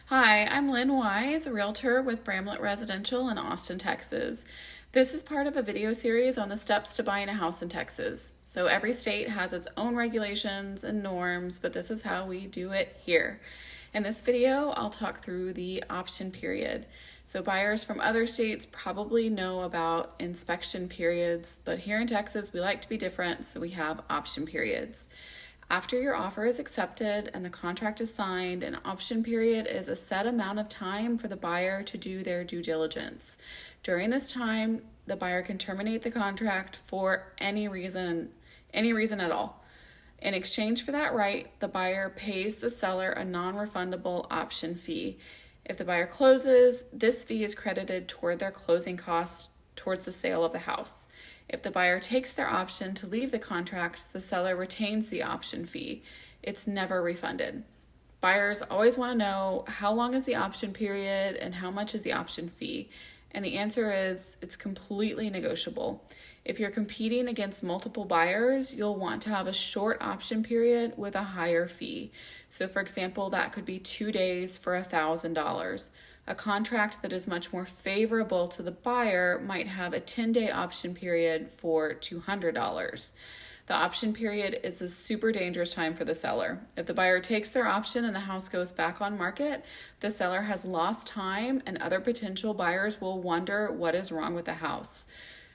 Hi, I'm Lynn Wise, a realtor with Bramlett Residential in Austin, Texas. This is part of a video series on the steps to buying a house in Texas. So every state has its own regulations and norms, but this is how we do it here. In this video, I'll talk through the option period. So buyers from other states probably know about inspection periods, but here in Texas, we like to be different, so we have option periods. After your offer is accepted and the contract is signed, an option period is a set amount of time for the buyer to do their due diligence. During this time, the buyer can terminate the contract for any reason at all. In exchange for that right, the buyer pays the seller a non-refundable option fee. If the buyer closes, this fee is credited toward their closing costs towards the sale of the house. If the buyer takes their option to leave the contract, the seller retains the option fee. It's never refunded. Buyers always want to know how long is the option period and how much is the option fee. And the answer is it's completely negotiable. If you're competing against multiple buyers, you'll want to have a short option period with a higher fee. So for example, that could be 2 days for $1,000. A contract that is much more favorable to the buyer might have a 10-day option period for $200. The option period is a super dangerous time for the seller. If the buyer takes their option and the house goes back on market, the seller has lost time and other potential buyers will wonder what is wrong with the house.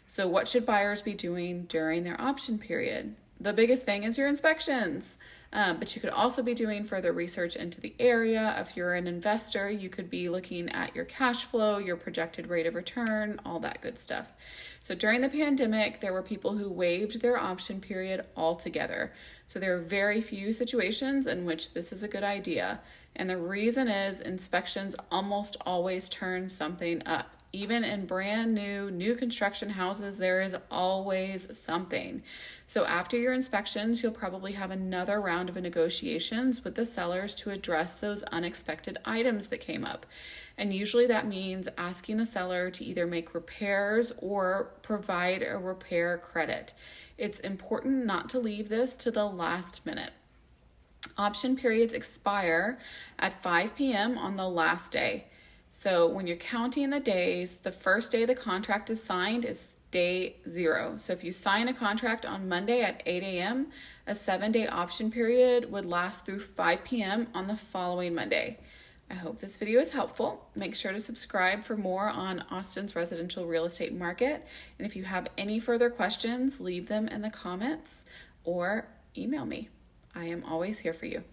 So what should buyers be doing during their option period? The biggest thing is your inspections. But you could also be doing further research into the area. If you're an investor, you could be looking at your cash flow, your projected rate of return, all that good stuff. So during the pandemic, there were people who waived their option period altogether. So there are very few situations in which this is a good idea. And the reason is inspections almost always turn something up. Even in brand new construction houses, there is always something. So after your inspections, you'll probably have another round of negotiations with the sellers to address those unexpected items that came up. And usually that means asking the seller to either make repairs or provide a repair credit. It's important not to leave this to the last minute. Option periods expire at 5 p.m. on the last day. So when you're counting the days, the first day the contract is signed is day 0. So if you sign a contract on Monday at 8 a.m., a 7-day option period would last through 5 p.m. on the following Monday. I hope this video is helpful. Make sure to subscribe for more on Austin's residential real estate market. And if you have any further questions, leave them in the comments or email me. I am always here for you.